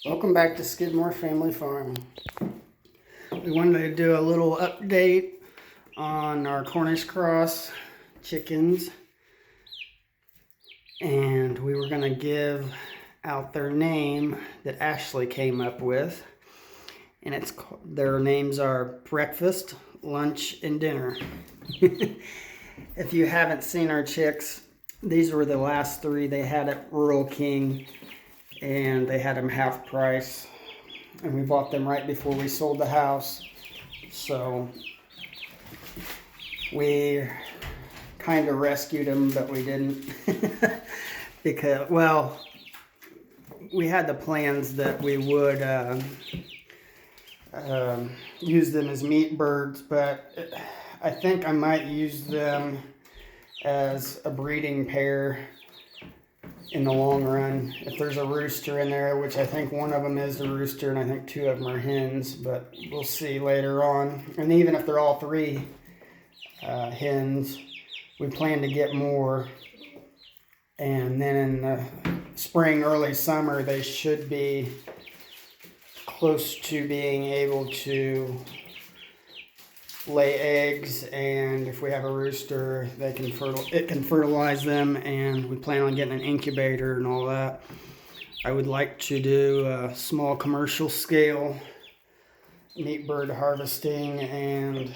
Welcome back to Skidmore Family Farm. We wanted to do a little update on our Cornish cross chickens, and we were going to give out their name that Ashley came up with, and their names are breakfast, lunch, and dinner. If you haven't seen our chicks, these were the last three they had at Rural King, and they had them half price, and we bought them right before we sold the house. So we kind of rescued them, but we didn't because, well, we had the plans that we would use them as meat birds, but I think I might use them as a breeding pair in the long run. If there's a rooster in there, which I think one of them is the rooster and I think two of them are hens, but we'll see later on. And even if they're all three hens, we plan to get more. And then in the spring, early summer, they should be close to being able to lay eggs, and if we have a rooster, it can fertilize them, and we plan on getting an incubator and all that. I would like to do a small commercial scale meat bird harvesting and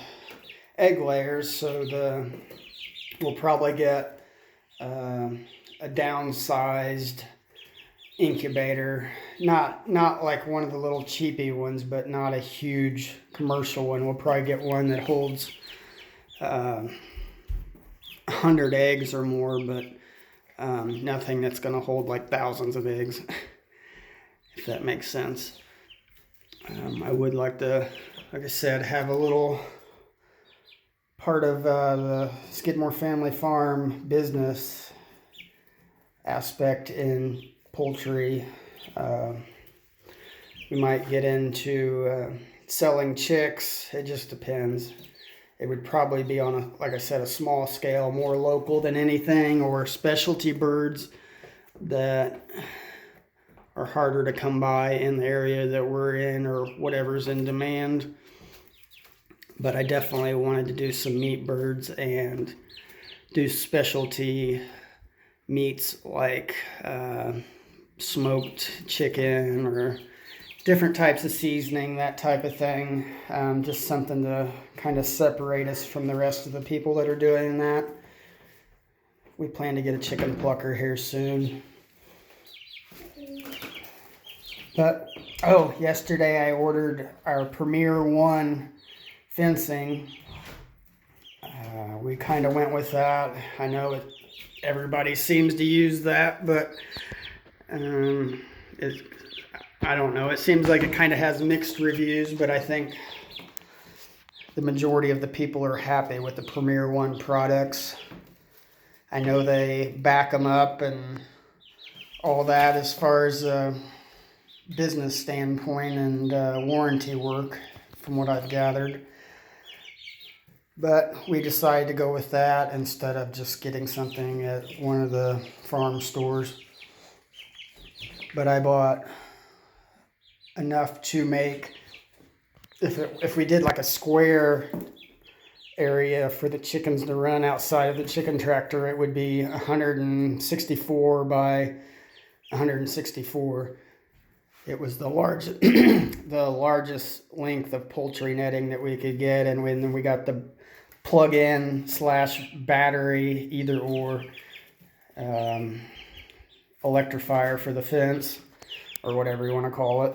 egg layers, so we'll probably get a downsized incubator, not like one of the little cheapy ones, but not a huge commercial one. We'll probably get one that holds 100 eggs or more, but nothing that's going to hold like thousands of eggs, if that makes sense. I would like to, like I said, have a little part of the Skidmore Family Farm business aspect in poultry. We might get into selling chicks. It just depends. It would probably be on like I said, a small scale, more local than anything, or specialty birds that are harder to come by in the area that we're in, or whatever's in demand. But I definitely wanted to do some meat birds and do specialty meats like smoked chicken or different types of seasoning, that type of thing. Just something to kind of separate us from the rest of the people that are doing that. We plan to get a chicken plucker here soon. But, yesterday I ordered our Premier One fencing. We kind of went with that. I know everybody seems to use that, but I don't know. It seems like it kind of has mixed reviews, but I think the majority of the people are happy with the Premier One products. I know they back them up and all that as far as business standpoint and warranty work, from what I've gathered. But we decided to go with that instead of just getting something at one of the farm stores. But I bought enough to make, if we did like a square area for the chickens to run outside of the chicken tractor, it would be 164 by 164. It was the largest the largest length of poultry netting that we could get, and then we got the plug-in / battery, either or, electrifier for the fence, or whatever you want to call it,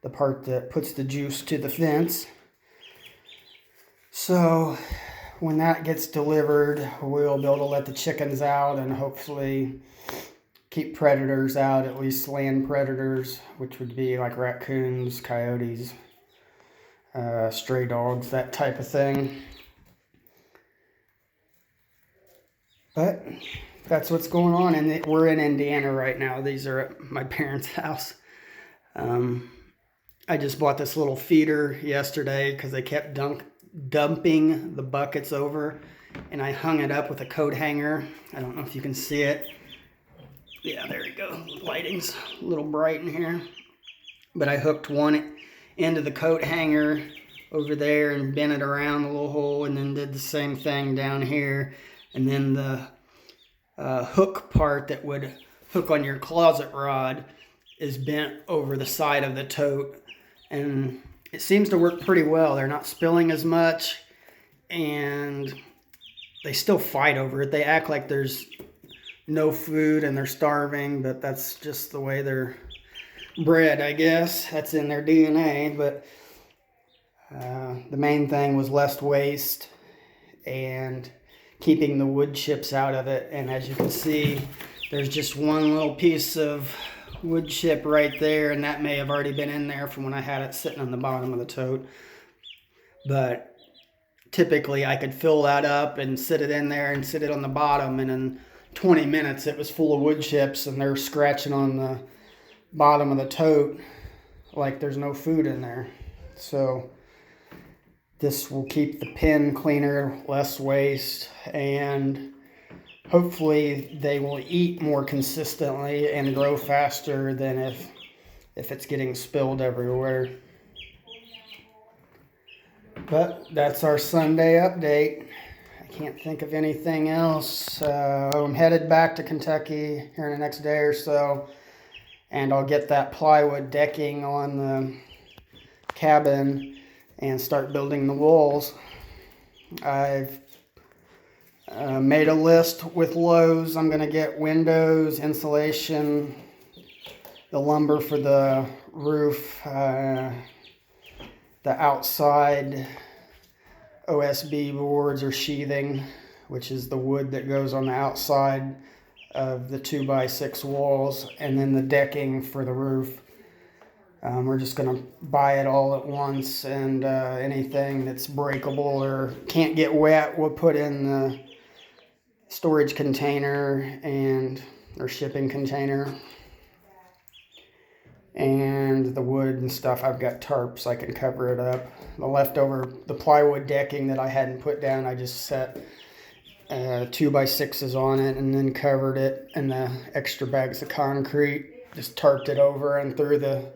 the part that puts the juice to the fence. So when that gets delivered, we'll be able to let the chickens out and hopefully keep predators out, at least land predators, which would be like raccoons, coyotes, stray dogs, that type of thing. But that's what's going on, and we're in Indiana right now. These are at my parents' house. I just bought this little feeder yesterday because they kept dumping the buckets over, and I hung it up with a coat hanger. I don't know if you can see it. Yeah, there you go. Lighting's a little bright in here. But I hooked one end of the coat hanger over there and bent it around the little hole, and then did the same thing down here. And then the hook part that would hook on your closet rod is bent over the side of the tote. And it seems to work pretty well. They're not spilling as much, and they still fight over it. They act like there's no food and they're starving, but that's just the way they're bred, I guess. That's in their DNA. But the main thing was less waste and keeping the wood chips out of it. And as you can see, there's just one little piece of wood chip right there, and that may have already been in there from when I had it sitting on the bottom of the tote. But typically I could fill that up and sit it in there and sit it on the bottom, and in 20 minutes it was full of wood chips, and they're scratching on the bottom of the tote like there's no food in there. So this will keep the pen cleaner, less waste, and hopefully they will eat more consistently and grow faster than if it's getting spilled everywhere. But that's our Sunday update. I can't think of anything else. I'm headed back to Kentucky here in the next day or so, and I'll get that plywood decking on the cabin and start building the walls. I've made a list with Lowe's. I'm going to get windows, insulation, the lumber for the roof, the outside OSB boards or sheathing, which is the wood that goes on the outside of the 2x6 walls, and then the decking for the roof. We're just going to buy it all at once, and anything that's breakable or can't get wet we'll put in the storage container or shipping container. And the wood and stuff, I've got tarps, I can cover it up. The plywood decking that I hadn't put down, I just set 2x6s on it and then covered it, and the extra bags of concrete, just tarped it over, and threw the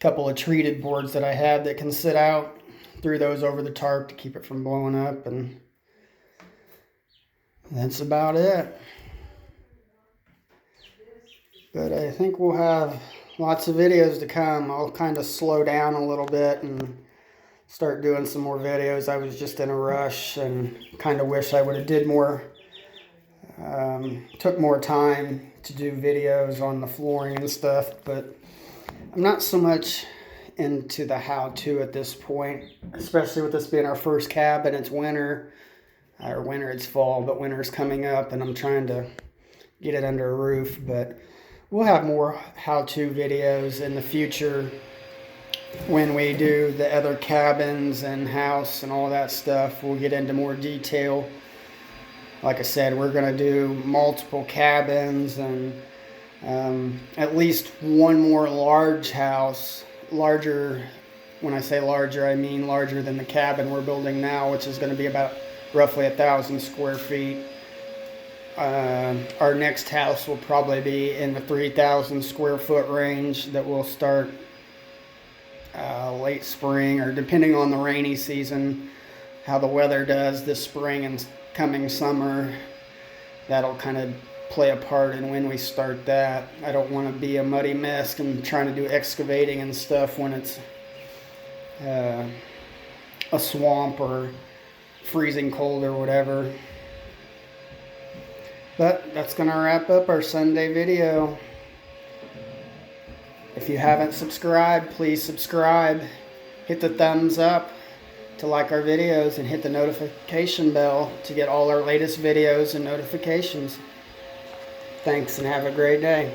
couple of treated boards that I had that can sit out, threw those over the tarp to keep it from blowing up, and that's about it. But I think we'll have lots of videos to come. I'll kind of slow down a little bit and start doing some more videos. I was just in a rush and kind of wish I would have did more, took more time to do videos on the flooring and stuff, but I'm not so much into the how-to at this point, especially with this being our first cabin. It's winter, or winter, it's fall, but winter's coming up, and I'm trying to get it under a roof. But we'll have more how-to videos in the future when we do the other cabins and house and all that stuff. We'll get into more detail. Like I said, we're going to do multiple cabins and at least one more large house. Larger, when I say larger, I mean larger than the cabin we're building now, which is going to be about roughly 1,000 square feet. Our next house will probably be in the 3,000 square foot range that will start late spring, or depending on the rainy season, how the weather does this spring and coming summer. That'll kind of play a part in when we start that. I don't want to be a muddy mess and trying to do excavating and stuff when it's a swamp or freezing cold or whatever. But that's going to wrap up our Sunday video. If you haven't subscribed, please subscribe. Hit the thumbs up to like our videos, and hit the notification bell to get all our latest videos and notifications. Thanks, and have a great day.